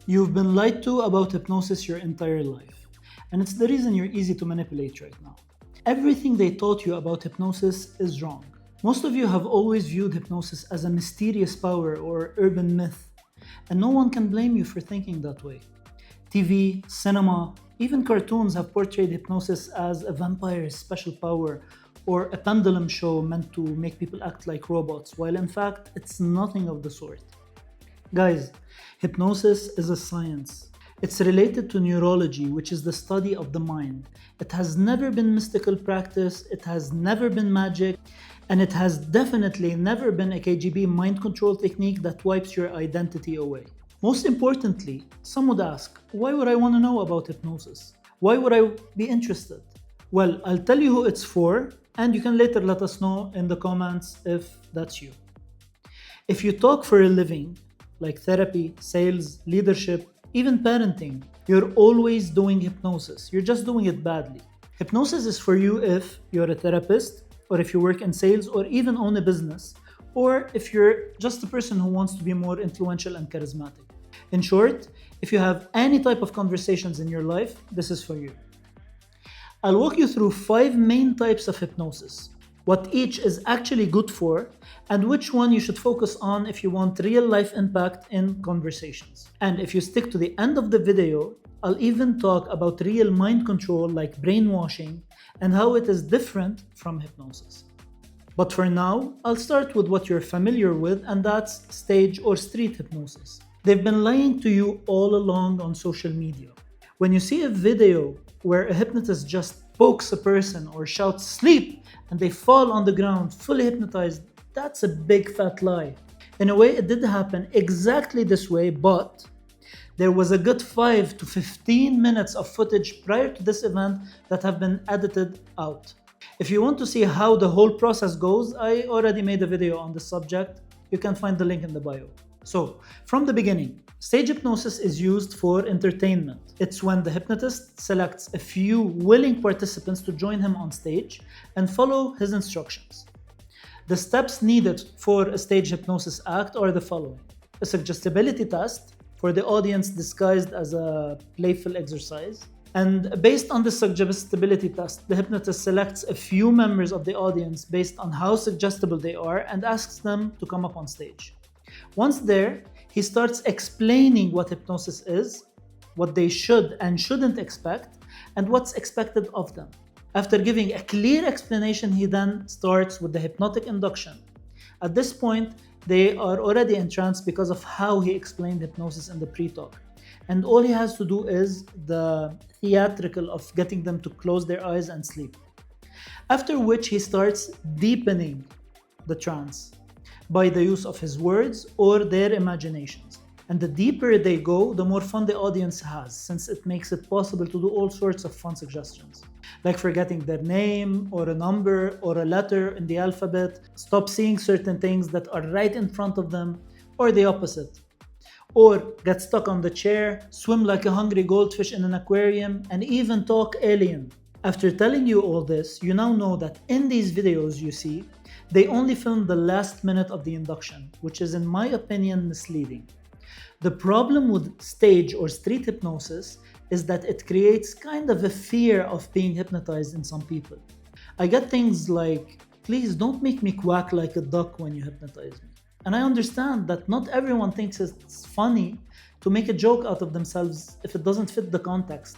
You've been lied to about hypnosis your entire life, and it's the reason you're easy to manipulate right now. Everything they taught you about hypnosis is wrong. Most of you have always viewed hypnosis as a mysterious power or urban myth, and no one can blame you for thinking that way. TV, cinema, even cartoons have portrayed hypnosis as a vampire's special power or a pendulum show meant to make people act like robots, while in fact, it's nothing of the sort. Guys, hypnosis is a science. It's related to neurology, which is the study of the mind. It has never been mystical practice, it has never been magic, and it has definitely never been a KGB mind control technique that wipes your identity away. Most importantly, some would ask, why would I want to know about hypnosis? Why would I be interested? Well, I'll tell you who it's for, and you can later let us know in the comments if that's you. If you talk for a living, like therapy, sales, leadership, even parenting, you're always doing hypnosis. You're just doing it badly. Hypnosis is for you if you're a therapist, or if you work in sales, or even own a business, or if you're just a person who wants to be more influential and charismatic. In short, if you have any type of conversations in your life, this is for you. I'll walk you through 5 main types of hypnosis, what each is actually good for, and which one you should focus on if you want real life impact in conversations. And if you stick to the end of the video, I'll even talk about real mind control like brainwashing and how it is different from hypnosis. But for now, I'll start with what you're familiar with, and that's stage or street hypnosis. They've been lying to you all along on social media. When you see a video where a hypnotist just pokes a person or shouts sleep and they fall on the ground fully hypnotized, that's a big fat lie. In a way, it did happen exactly this way, but there was a good 5 to 15 minutes of footage prior to this event that have been edited out. If you want to see how the whole process goes, I already made a video on this subject. You can find the link in the bio. So, from the beginning, stage hypnosis is used for entertainment. It's when the hypnotist selects a few willing participants to join him on stage and follow his instructions. The steps needed for a stage hypnosis act are the following: a suggestibility test for the audience disguised as a playful exercise. And based on the suggestibility test, the hypnotist selects a few members of the audience based on how suggestible they are and asks them to come up on stage. Once there, he starts explaining what hypnosis is, what they should and shouldn't expect, and what's expected of them. After giving a clear explanation, he then starts with the hypnotic induction. At this point, they are already entranced because of how he explained hypnosis in the pre-talk. And all he has to do is the theatrical of getting them to close their eyes and sleep. After which he starts deepening the trance by the use of his words or their imaginations. And the deeper they go, the more fun the audience has, since it makes it possible to do all sorts of fun suggestions. Like forgetting their name, or a number, or a letter in the alphabet, stop seeing certain things that are right in front of them, or the opposite. Or get stuck on the chair, swim like a hungry goldfish in an aquarium, and even talk alien. After telling you all this, you now know that in these videos you see, they only filmed the last minute of the induction, which is in my opinion misleading. The problem with stage or street hypnosis is that it creates kind of a fear of being hypnotized in some people. I get things like, please don't make me quack like a duck when you hypnotize me. And I understand that not everyone thinks it's funny to make a joke out of themselves if it doesn't fit the context.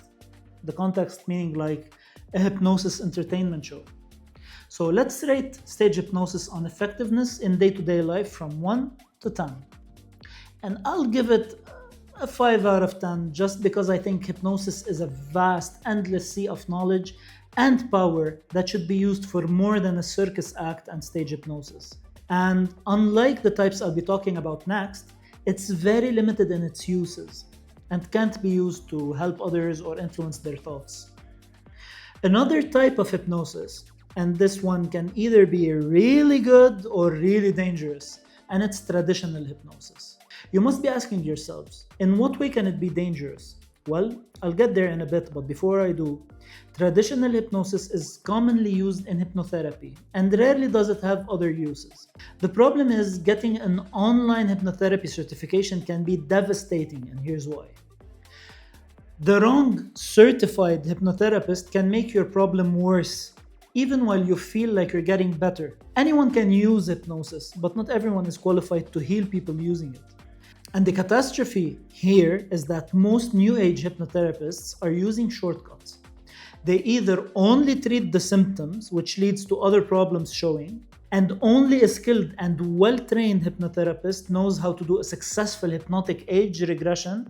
The context meaning like a hypnosis entertainment show. So let's rate stage hypnosis on effectiveness in day-to-day life from 1 to 10. And I'll give it a 5 out of 10 just because I think hypnosis is a vast, endless sea of knowledge and power that should be used for more than a circus act and stage hypnosis. And unlike the types I'll be talking about next, it's very limited in its uses and can't be used to help others or influence their thoughts. Another type of hypnosis, and this one can either be really good or really dangerous, and it's traditional hypnosis. You must be asking yourselves, in what way can it be dangerous? Well, I'll get there in a bit, but before I do, traditional hypnosis is commonly used in hypnotherapy and rarely does it have other uses. The problem is getting an online hypnotherapy certification can be devastating, and here's why. The wrong certified hypnotherapist can make your problem worse, even while you feel like you're getting better. Anyone can use hypnosis, but not everyone is qualified to heal people using it. And the catastrophe here is that most new age hypnotherapists are using shortcuts. They either only treat the symptoms, which leads to other problems showing, and only a skilled and well-trained hypnotherapist knows how to do a successful hypnotic age regression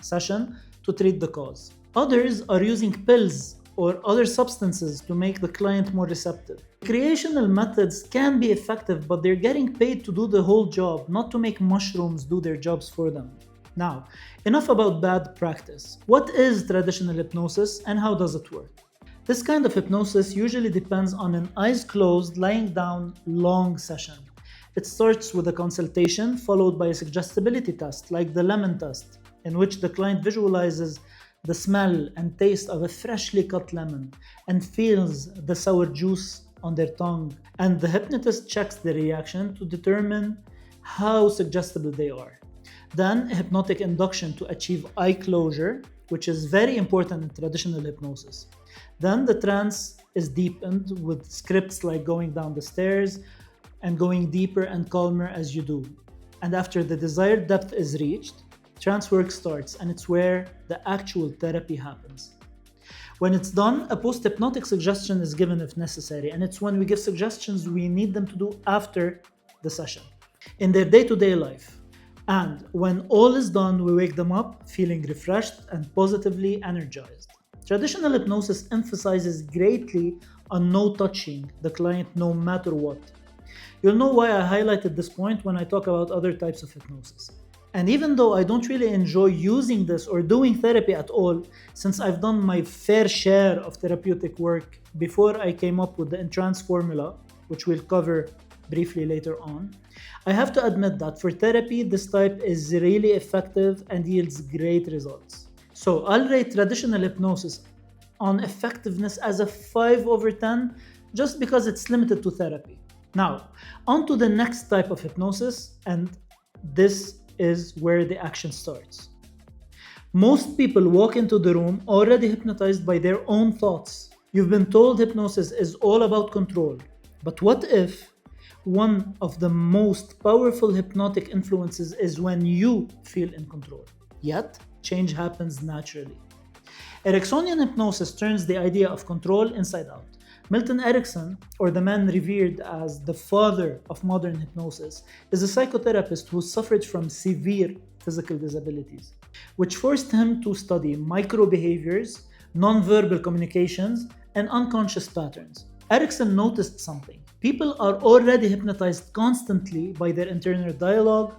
session to treat the cause. Others are using pills or other substances to make the client more receptive. Recreational methods can be effective, but they're getting paid to do the whole job, not to make mushrooms do their jobs for them. Now, enough about bad practice. What is traditional hypnosis and how does it work? This kind of hypnosis usually depends on an eyes closed, lying down, long session. It starts with a consultation followed by a suggestibility test, like the lemon test, in which the client visualizes the smell and taste of a freshly cut lemon and feels the sour juice on their tongue. And the hypnotist checks the reaction to determine how suggestible they are. Then a hypnotic induction to achieve eye closure, which is very important in traditional hypnosis. Then the trance is deepened with scripts like going down the stairs and going deeper and calmer as you do. And after the desired depth is reached, trance work starts, and it's where the actual therapy happens. When it's done, a post-hypnotic suggestion is given if necessary, and it's when we give suggestions we need them to do after the session, in their day-to-day life. And when all is done, we wake them up feeling refreshed and positively energized. Traditional hypnosis emphasizes greatly on no touching the client no matter what. You'll know why I highlighted this point when I talk about other types of hypnosis. And even though I don't really enjoy using this or doing therapy at all, since I've done my fair share of therapeutic work before I came up with the entrance formula, which we'll cover briefly later on, I have to admit that for therapy, this type is really effective and yields great results. So I'll rate traditional hypnosis on effectiveness as a 5/10 just because it's limited to therapy. Now, on to the next type of hypnosis, and this is where the action starts. Most people walk into the room already hypnotized by their own thoughts. You've been told hypnosis is all about control. But what if one of the most powerful hypnotic influences is when you feel in control? Yet, change happens naturally. Ericksonian hypnosis turns the idea of control inside out. Milton Erickson, or the man revered as the father of modern hypnosis, is a psychotherapist who suffered from severe physical disabilities, which forced him to study micro-behaviors, non-verbal communications, and unconscious patterns. Erickson noticed something. People are already hypnotized constantly by their internal dialogue,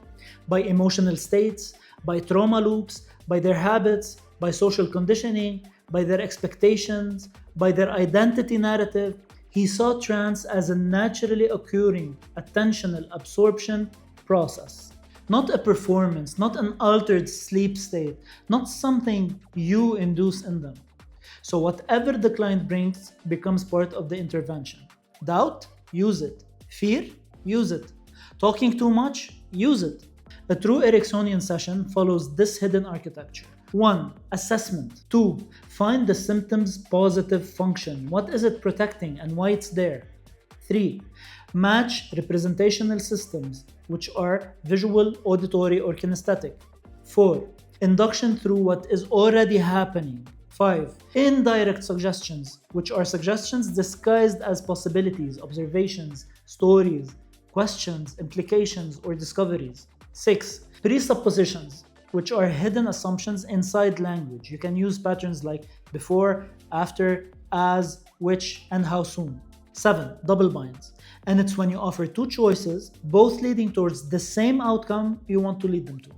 by emotional states, by trauma loops, by their habits, by social conditioning, by their expectations, by their identity narrative. He saw trance as a naturally occurring attentional absorption process, not a performance, not an altered sleep state, not something you induce in them. So whatever the client brings becomes part of the intervention. Doubt? Use it. Fear? Use it. Talking too much? Use it. A true Ericksonian session follows this hidden architecture. 1. Assessment. 2. Find the symptom's positive function. What is it protecting and why it's there? 3. Match representational systems, which are visual, auditory, or kinesthetic. 4. Induction through what is already happening. 5. Indirect suggestions, which are suggestions disguised as possibilities, observations, stories, questions, implications, or discoveries. 6. Presuppositions, which are hidden assumptions inside language. You can use patterns like before, after, as, which, and how soon. 7. Double binds. And it's when you offer two choices, both leading towards the same outcome you want to lead them to.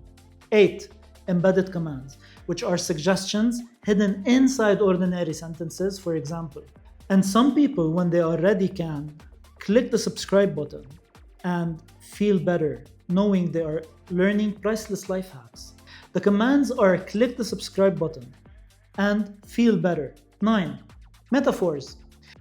8. Embedded commands, which are suggestions hidden inside ordinary sentences, for example. And some people, when they already can, click the subscribe button and feel better, knowing they are learning priceless life hacks. The commands are click the subscribe button and feel better. 9. Metaphors.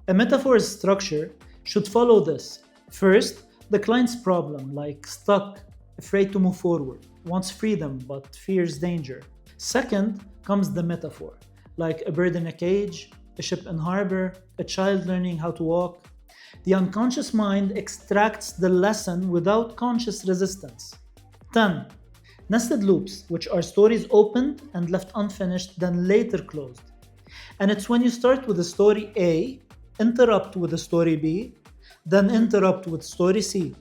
A metaphor's structure should follow this. First, the client's problem, like stuck, afraid to move forward, wants freedom but fears danger. Second comes the metaphor, like a bird in a cage, a ship in harbor, a child learning how to walk. The unconscious mind extracts the lesson without conscious resistance. 10. Nested loops, which are stories opened and left unfinished, then later closed. And it's when you start with the story A, interrupt with the story B, then interrupt with story C.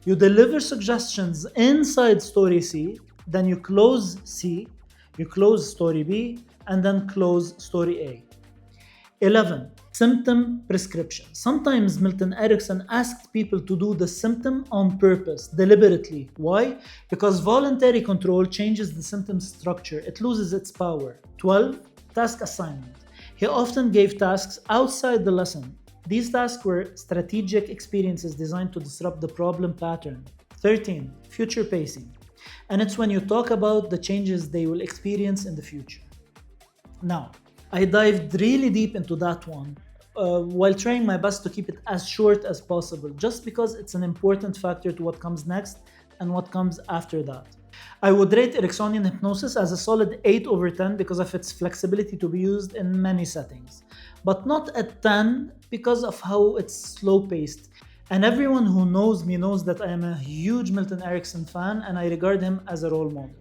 You deliver suggestions inside story C, then you close C, you close story B, and then close story A. 11. Symptom prescription. Sometimes Milton Erickson asked people to do the symptom on purpose, deliberately. Why? Because voluntary control changes the symptom structure. It loses its power. 12. Task assignment. He often gave tasks outside the lesson. These tasks were strategic experiences designed to disrupt the problem pattern. 13. Future pacing. And it's when you talk about the changes they will experience in the future. Now, I dived really deep into that one while trying my best to keep it as short as possible, just because it's an important factor to what comes next and what comes after that. I would rate Ericksonian Hypnosis as a solid 8 over 10 because of its flexibility to be used in many settings, but not a 10 because of how it's slow-paced. And everyone who knows me knows that I am a huge Milton Erickson fan and I regard him as a role model.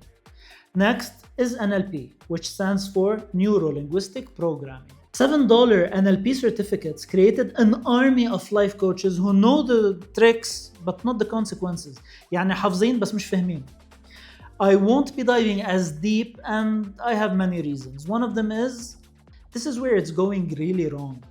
Next is NLP, which stands for Neuro-Linguistic Programming. $7 NLP certificates created an army of life coaches who know the tricks but not the consequences. يعني حافظين بس مش فاهمين. I won't be diving as deep and I have many reasons. One of them is, this is where it's going really wrong.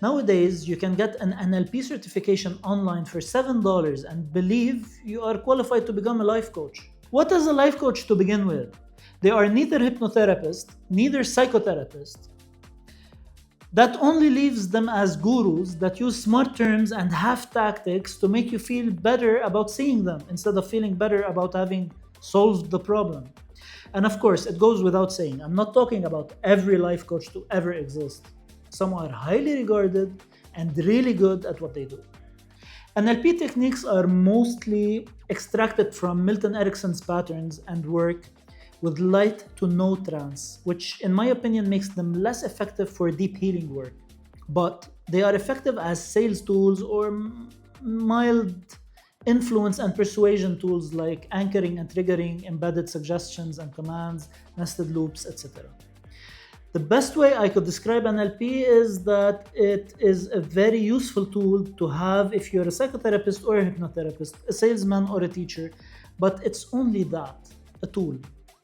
Nowadays, you can get an NLP certification online for $7 and believe you are qualified to become a life coach. What is a life coach to begin with? They are neither hypnotherapist, neither psychotherapist. That only leaves them as gurus that use smart terms and half tactics to make you feel better about seeing them instead of feeling better about having solved the problem. And of course, it goes without saying, I'm not talking about every life coach to ever exist. Some are highly regarded and really good at what they do. NLP techniques are mostly extracted from Milton Erickson's patterns and work with light to no trance, which in my opinion makes them less effective for deep healing work. But they are effective as sales tools or mild influence and persuasion tools like anchoring and triggering, embedded suggestions and commands, nested loops, etc. The best way I could describe NLP is that it is a very useful tool to have if you're a psychotherapist or a hypnotherapist, a salesman or a teacher, but it's only that, a tool.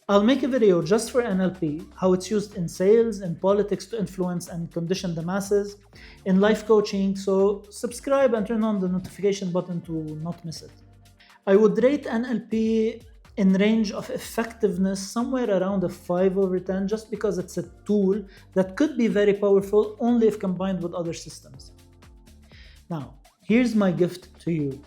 I'll make a video just for NLP, how it's used in sales, in politics to influence and condition the masses, in life coaching, so subscribe and turn on the notification button to not miss it. I would rate NLP in range of effectiveness somewhere around a 5 over 10 just because it's a tool that could be very powerful only if combined with other systems. Now, here's my gift to you.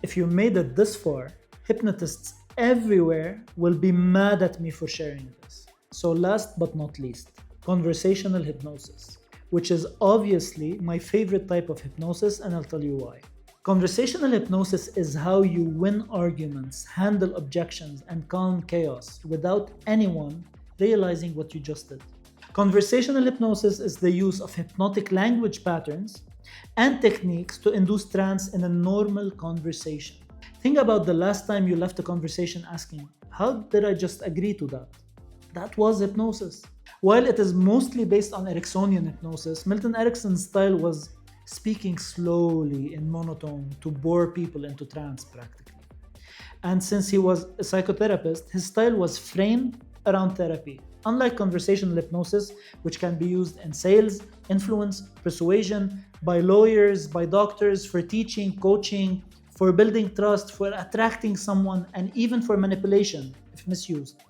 If you made it this far, hypnotists everywhere will be mad at me for sharing this. So last but not least, conversational hypnosis, which is obviously my favorite type of hypnosis, and I'll tell you why. Conversational hypnosis is how you win arguments, handle objections, and calm chaos without anyone realizing what you just did. Conversational hypnosis is the use of hypnotic language patterns and techniques to induce trance in a normal conversation. Think about the last time you left a conversation asking, how did I just agree to that? That was hypnosis. While it is mostly based on Ericksonian hypnosis, Milton Erickson's style was speaking slowly in monotone to bore people into trance practically. And since he was a psychotherapist, his style was framed around therapy. Unlike conversational hypnosis, which can be used in sales, influence, persuasion, by lawyers, by doctors, for teaching, coaching, for building trust, for attracting someone, and even for manipulation, if misused.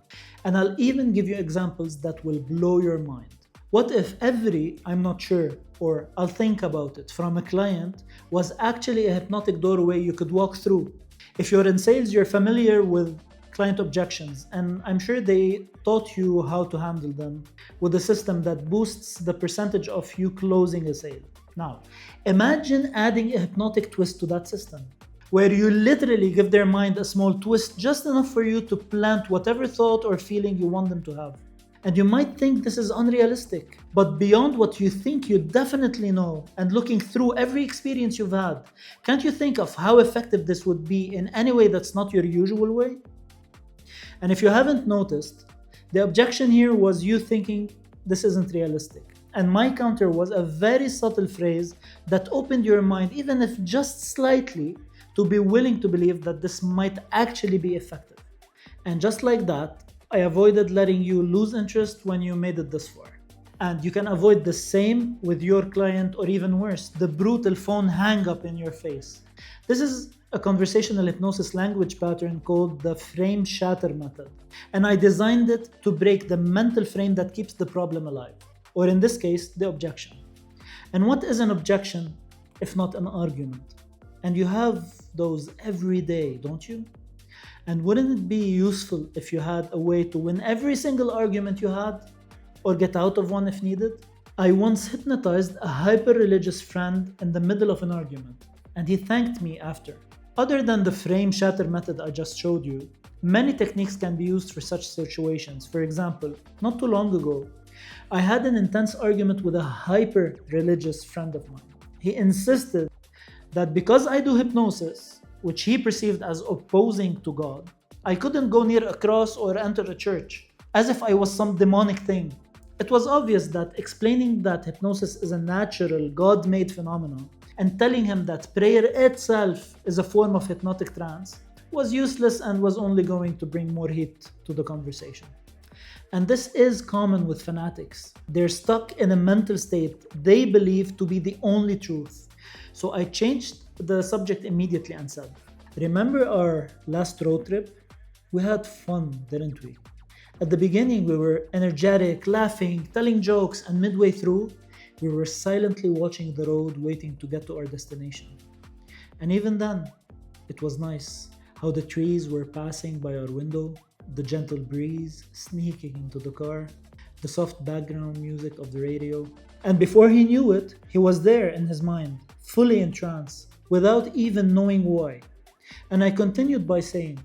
And I'll even give you examples that will blow your mind. What if every "I'm not sure" or "I'll think about it" from a client was actually a hypnotic doorway you could walk through? If you're in sales, you're familiar with client objections, and I'm sure they taught you how to handle them with a system that boosts the percentage of you closing a sale. Now, imagine adding a hypnotic twist to that system, where you literally give their mind a small twist just enough for you to plant whatever thought or feeling you want them to have. And you might think this is unrealistic, but beyond what you think you definitely know, and looking through every experience you've had, can't you think of how effective this would be in any way that's not your usual way? And if you haven't noticed, the objection here was you thinking this isn't realistic. And my counter was a very subtle phrase that opened your mind, even if just slightly, to be willing to believe that this might actually be effective. And just like that, I avoided letting you lose interest when you made it this far. And you can avoid the same with your client, or even worse, the brutal phone hang up in your face. This is a conversational hypnosis language pattern called the frame shatter method. And I designed it to break the mental frame that keeps the problem alive, or in this case, the objection. And what is an objection if not an argument? And you have those every day, don't you? And wouldn't it be useful if you had a way to win every single argument you had, or get out of one if needed? I once hypnotized a hyper-religious friend in the middle of an argument, and he thanked me after. Other than the frame shatter method I just showed you, many techniques can be used for such situations. For example, not too long ago, I had an intense argument with a hyper-religious friend of mine. He insisted that because I do hypnosis, which he perceived as opposing to God, I couldn't go near a cross or enter a church, as if I was some demonic thing. It was obvious that explaining that hypnosis is a natural, God-made phenomenon, and telling him that prayer itself is a form of hypnotic trance was useless and was only going to bring more heat to the conversation. And this is common with fanatics. They're stuck in a mental state they believe to be the only truth. So I changed the subject immediately and said, remember our last road trip? We had fun, didn't we? At the beginning, we were energetic, laughing, telling jokes, and midway through, we were silently watching the road, waiting to get to our destination. And even then, it was nice how the trees were passing by our window, the gentle breeze sneaking into the car, the soft background music of the radio. And before he knew it, he was there in his mind, fully in trance, without even knowing why. And I continued by saying,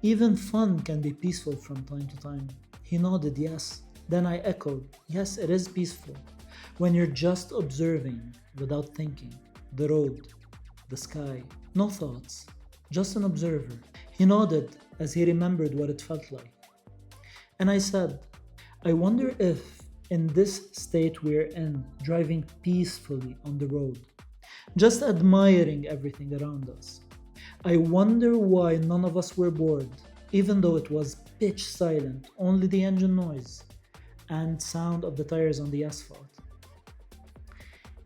even fun can be peaceful from time to time. He nodded yes. Then I echoed, yes, it is peaceful. When you're just observing without thinking, the road, the sky, no thoughts, just an observer. He nodded as he remembered what it felt like. And I said, I wonder if in this state we're in, driving peacefully on the road, just admiring everything around us, I wonder why none of us were bored, even though it was pitch silent, only the engine noise and sound of the tires on the asphalt.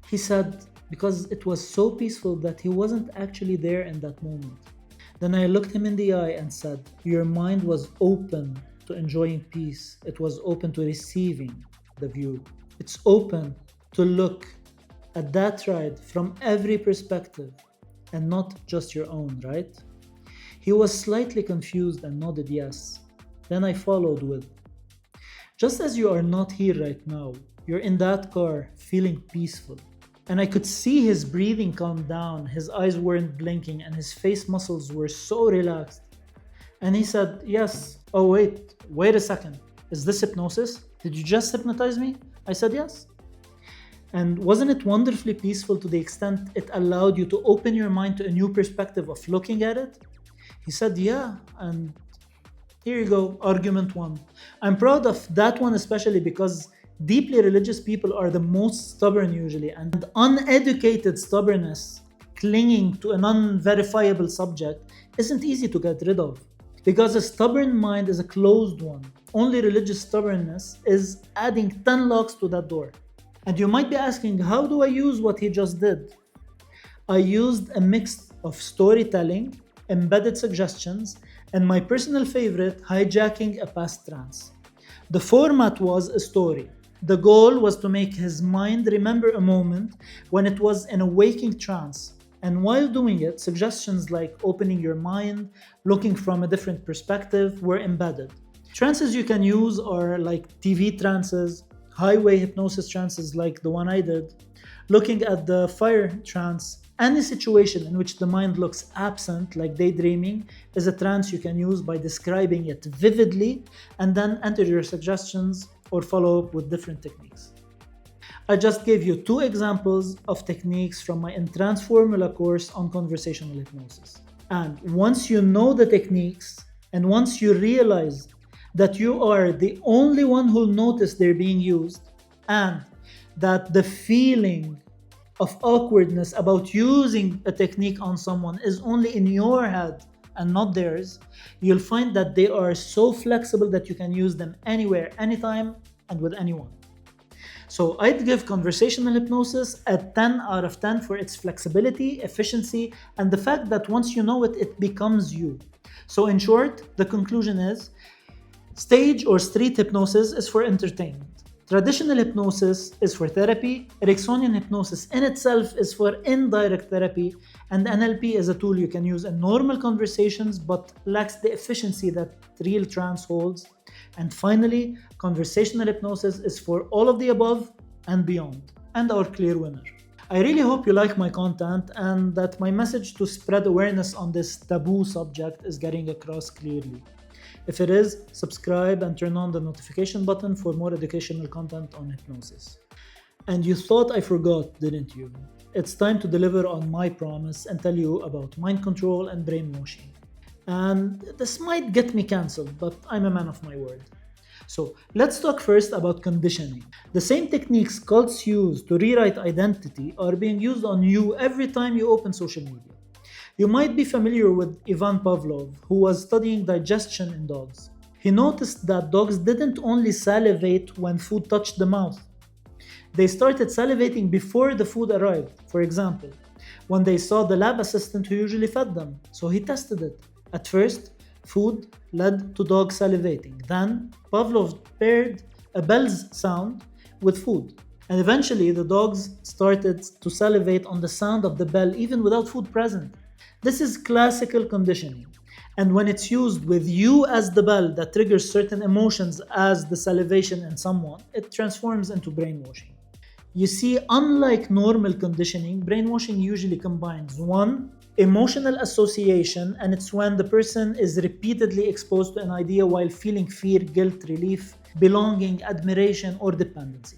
He said, because it was so peaceful that he wasn't actually there in that moment. Then I looked him in the eye and said, your mind was open to enjoying peace. It was open to receiving the view. It's open to look at that ride from every perspective and not just your own, right? He was slightly confused and nodded yes. Then I followed with, just as you are not here right now, you're in that car feeling peaceful. And I could see his breathing calm down, his eyes weren't blinking, and his face muscles were so relaxed. And he said, yes. Oh, wait a second. Is this hypnosis? Did you just hypnotize me? I said, yes. And wasn't it wonderfully peaceful to the extent it allowed you to open your mind to a new perspective of looking at it? He said, yeah. And here you go, argument one. I'm proud of that one especially because deeply religious people are the most stubborn usually, and uneducated stubbornness, clinging to an unverifiable subject, isn't easy to get rid of. Because a stubborn mind is a closed one. Only religious stubbornness is adding 10 locks to that door. And you might be asking, how do I use what he just did? I used a mix of storytelling, embedded suggestions, and my personal favorite, hijacking a past trance. The format was a story. The goal was to make his mind remember a moment when it was in a waking trance, And while doing it, suggestions like opening your mind, looking from a different perspective were embedded. Trances you can use are like TV trances, highway hypnosis trances like the one I did, looking at the fire trance. Any situation in which the mind looks absent, like daydreaming, is a trance you can use by describing it vividly and then enter your suggestions or follow up with different techniques. I just gave you 2 examples of techniques from my Entrance Formula course on conversational hypnosis. And once you know the techniques, and once you realize that you are the only one who'll notice they're being used, and that the feeling of awkwardness about using a technique on someone is only in your head and not theirs, you'll find that they are so flexible that you can use them anywhere, anytime, and with anyone. So I'd give conversational hypnosis a 10 out of 10 for its flexibility, efficiency, and the fact that once you know it, it becomes you. So in short, the conclusion is, stage or street hypnosis is for entertainment. Traditional hypnosis is for therapy. Ericksonian hypnosis in itself is for indirect therapy, and NLP is a tool you can use in normal conversations but lacks the efficiency that real trance holds. And finally, conversational hypnosis is for all of the above and beyond, and our clear winner. I really hope you like my content and that my message to spread awareness on this taboo subject is getting across clearly. If it is, subscribe and turn on the notification button for more educational content on hypnosis. And you thought I forgot, didn't you? It's time to deliver on my promise and tell you about mind control and brainwashing. And this might get me cancelled, but I'm a man of my word. So let's talk first about conditioning. The same techniques cults use to rewrite identity are being used on you every time you open social media. You might be familiar with Ivan Pavlov, who was studying digestion in dogs. He noticed that dogs didn't only salivate when food touched the mouth. They started salivating before the food arrived. For example, when they saw the lab assistant who usually fed them. So he tested it. At first, food led to dog salivating. Then, Pavlov paired a bell's sound with food. And eventually, the dogs started to salivate on the sound of the bell even without food present. This is classical conditioning. And when it's used with you as the bell that triggers certain emotions as the salivation in someone, it transforms into brainwashing. You see, unlike normal conditioning, brainwashing usually combines 1. Emotional association, and it's when the person is repeatedly exposed to an idea while feeling fear, guilt, relief, belonging, admiration, or dependency.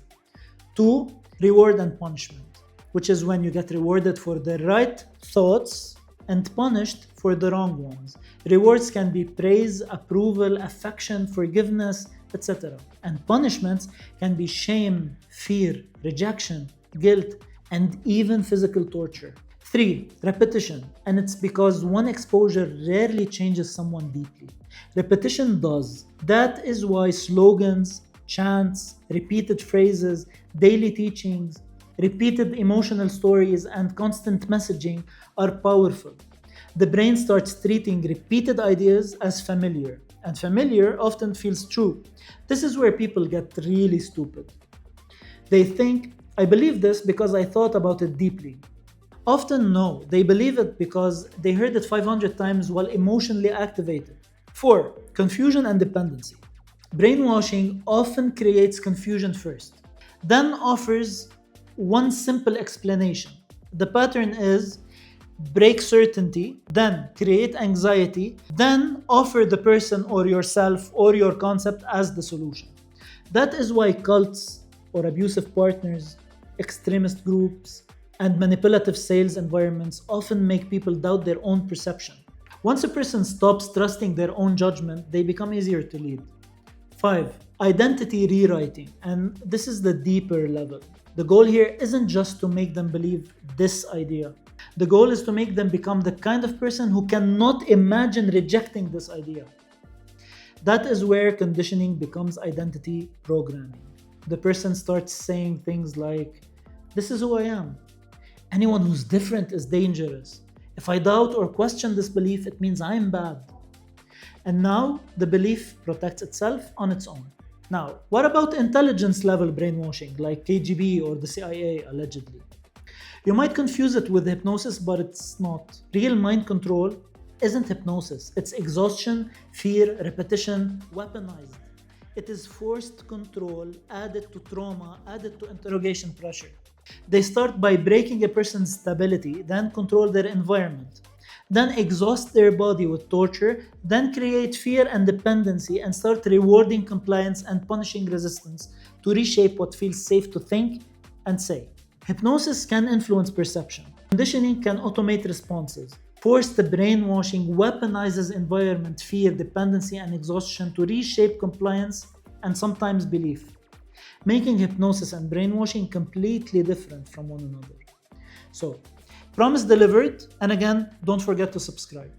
2. Reward and punishment, which is when you get rewarded for the right thoughts and punished for the wrong ones. Rewards can be praise, approval, affection, forgiveness, etc. And punishments can be shame, fear, rejection, guilt, and even physical torture. 3. Repetition, and it's because one exposure rarely changes someone deeply. Repetition does. That is why slogans, chants, repeated phrases, daily teachings, repeated emotional stories, and constant messaging are powerful. The brain starts treating repeated ideas as familiar, and familiar often feels true. This is where people get really stupid. They think, I believe this because I thought about it deeply. Often no, they believe it because they heard it 500 times while emotionally activated. 4. Confusion and dependency. Brainwashing often creates confusion first, then offers one simple explanation. The pattern is break certainty, then create anxiety, then offer the person or yourself or your concept as the solution. That is why cults or abusive partners, extremist groups, and manipulative sales environments often make people doubt their own perception. Once a person stops trusting their own judgment, they become easier to lead. 5. Identity rewriting, and this is the deeper level. The goal here isn't just to make them believe this idea. The goal is to make them become the kind of person who cannot imagine rejecting this idea. That is where conditioning becomes identity programming. The person starts saying things like, this is who I am. Anyone who's different is dangerous. If I doubt or question this belief, it means I'm bad. And now the belief protects itself on its own. Now, what about intelligence level brainwashing like KGB or the CIA allegedly? You might confuse it with hypnosis, but it's not. Real mind control isn't hypnosis. It's exhaustion, fear, repetition, weaponized. It is forced control added to trauma, added to interrogation pressure. They start by breaking a person's stability, then control their environment, then exhaust their body with torture, then create fear and dependency and start rewarding compliance and punishing resistance to reshape what feels safe to think and say. Hypnosis can influence perception. Conditioning can automate responses. Forced brainwashing weaponizes environment, fear, dependency, and exhaustion to reshape compliance and sometimes belief, making hypnosis and brainwashing completely different from one another. So, promise delivered, and again, don't forget to subscribe.